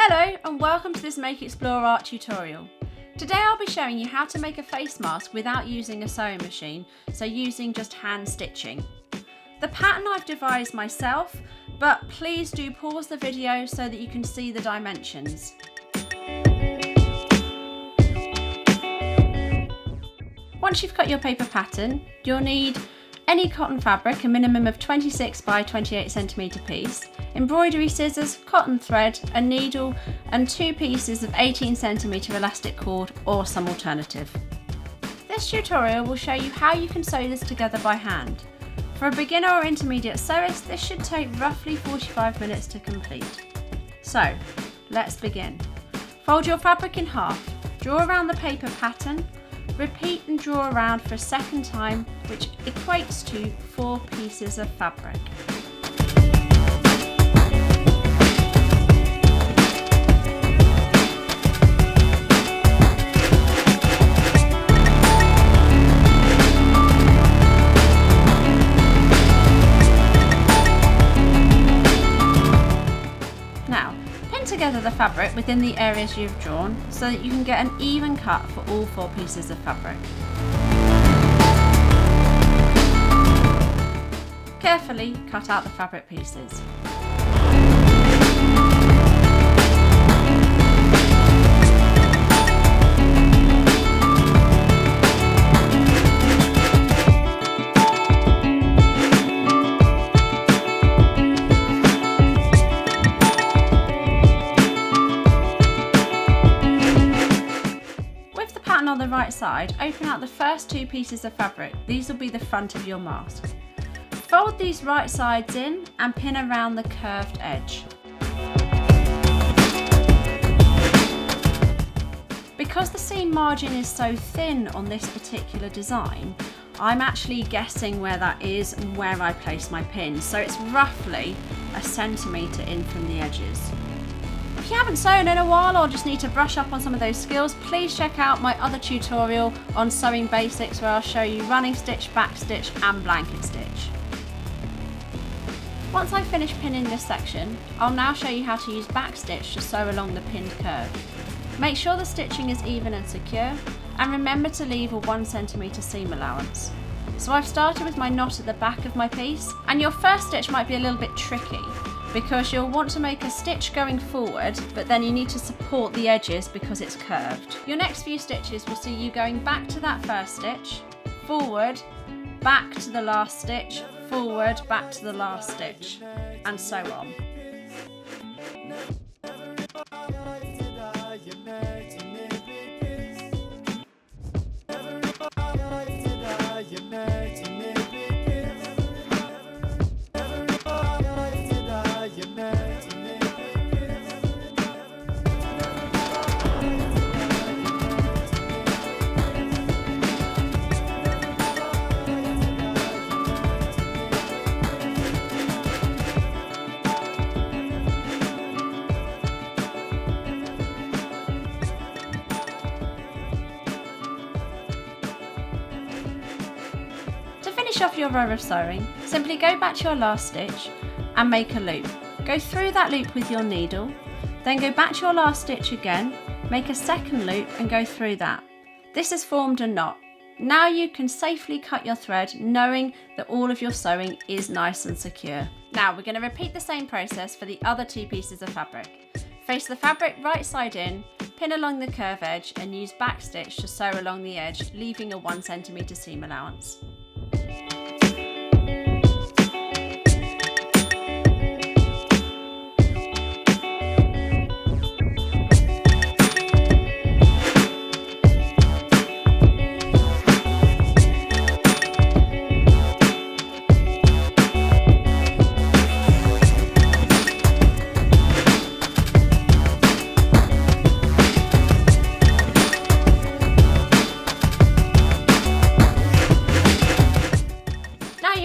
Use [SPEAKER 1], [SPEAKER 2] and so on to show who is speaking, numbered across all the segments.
[SPEAKER 1] Hello and welcome to this Make Explore Art tutorial. Today I'll be showing you how to make a face mask without using a sewing machine, so using just hand stitching. The pattern I've devised myself, but please do pause the video so that you can see the dimensions. Once you've cut your paper pattern, you'll need any cotton fabric, a minimum of 26 by 28 centimetre piece, embroidery scissors, cotton thread, a needle and 2 pieces of 18 centimetre elastic cord or some alternative. This tutorial will show you how you can sew this together by hand. For a beginner or intermediate sewist, this should take roughly 45 minutes to complete. So, let's begin. Fold your fabric in half, draw around the paper pattern, repeat and draw around for a second time, which equates to 4 pieces of fabric. Now, pin together the fabric within the areas you've drawn so that you can get an even cut for all 4 pieces of fabric. Carefully cut out the fabric pieces. On the right side, open out the first 2 pieces of fabric. These will be the front of your mask. Fold these right sides in and pin around the curved edge. Because the seam margin is so thin on this particular design, I'm actually guessing where that is and where I place my pin, so it's roughly a centimetre in from the edges. If you haven't sewn in a while or just need to brush up on some of those skills, please check out my other tutorial on sewing basics where I'll show you running stitch, backstitch and blanket stitch. Once I've finished pinning this section, I'll now show you how to use backstitch to sew along the pinned curve. Make sure the stitching is even and secure, and remember to leave a 1 centimetre seam allowance. So I've started with my knot at the back of my piece, and your first stitch might be a little bit tricky, because you'll want to make a stitch going forward, but then you need to support the edges because it's curved. Your next few stitches will see you going back to that first stitch, forward, back to the last stitch, forward, back to the last stitch, and so on. Finish off your row of sewing, simply go back to your last stitch and make a loop. Go through that loop with your needle, then go back to your last stitch again, make a second loop and go through that. This has formed a knot. Now you can safely cut your thread knowing that all of your sewing is nice and secure. Now we're going to repeat the same process for the other 2 pieces of fabric. Face the fabric right side in, pin along the curve edge and use backstitch to sew along the edge, leaving a 1 centimetre seam allowance.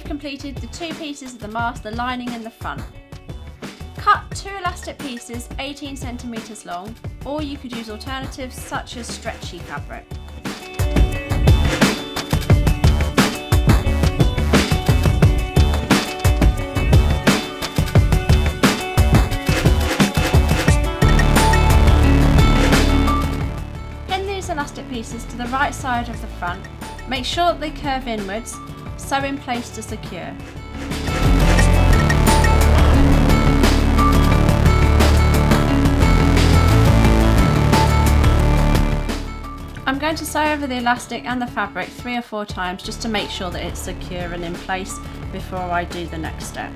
[SPEAKER 1] Completed the 2 pieces of the mask, the lining and the front. Cut 2 elastic pieces 18 centimetres long, or you could use alternatives such as stretchy fabric. elastic pieces to the right side of the front. Make sure that they curve inwards, sew in place to secure. I'm going to sew over the elastic and the fabric 3 or 4 times just to make sure that it's secure and in place before I do the next step.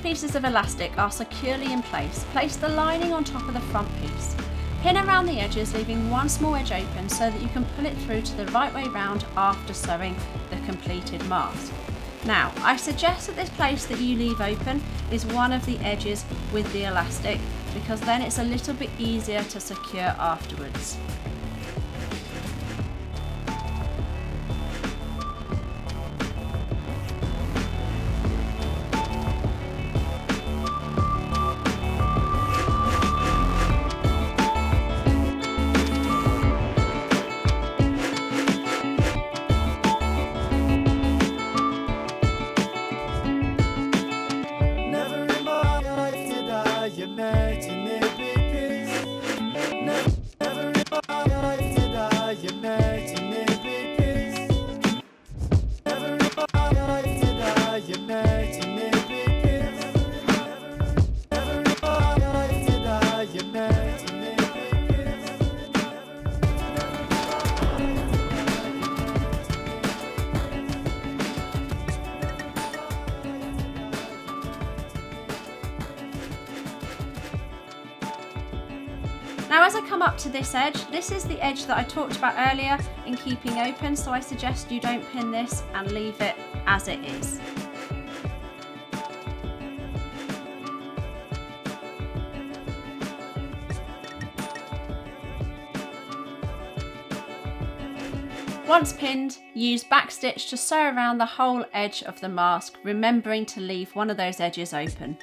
[SPEAKER 1] Pieces of elastic are securely in place the lining on top of the front piece. Pin around the edges, leaving one small edge open so that you can pull it through to the right way round after sewing the completed mask. Now, I suggest that this place that you leave open is one of the edges with the elastic, because then it's a little bit easier to secure afterwards. Now as I come up to this edge, this is the edge that I talked about earlier in keeping open, so I suggest you don't pin this and leave it as it is. Once pinned, use backstitch to sew around the whole edge of the mask, remembering to leave one of those edges open.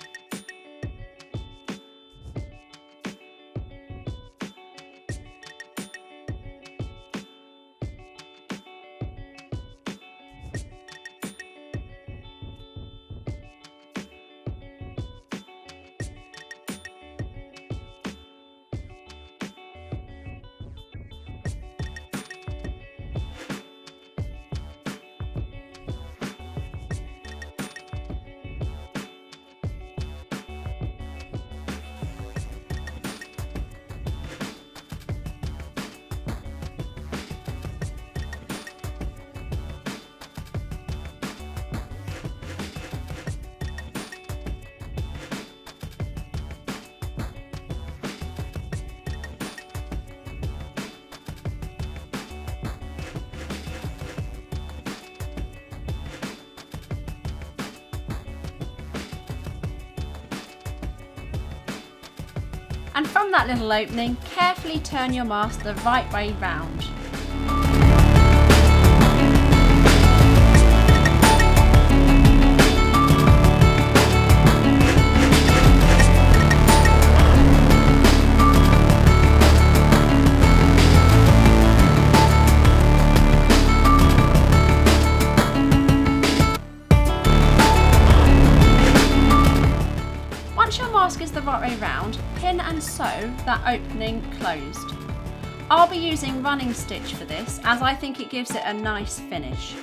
[SPEAKER 1] And from that little opening, carefully turn your mask the right way round. Once your mask is the right way round, pin and sew that opening closed. I'll be using running stitch for this, as I think it gives it a nice finish.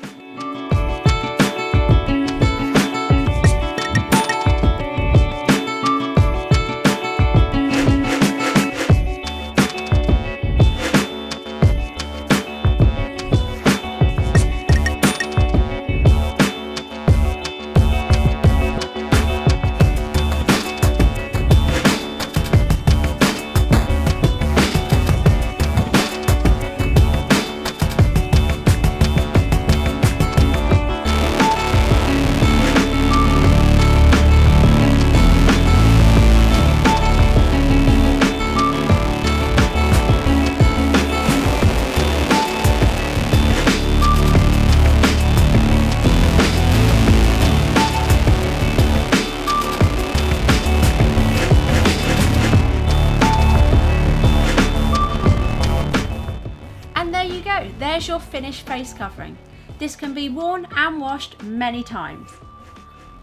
[SPEAKER 1] as your finished face covering. This can be worn and washed many times.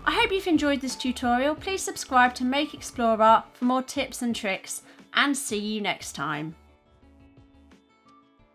[SPEAKER 1] I hope you've enjoyed this tutorial. Please subscribe to Make Explore Art for more tips and tricks, and see you next time.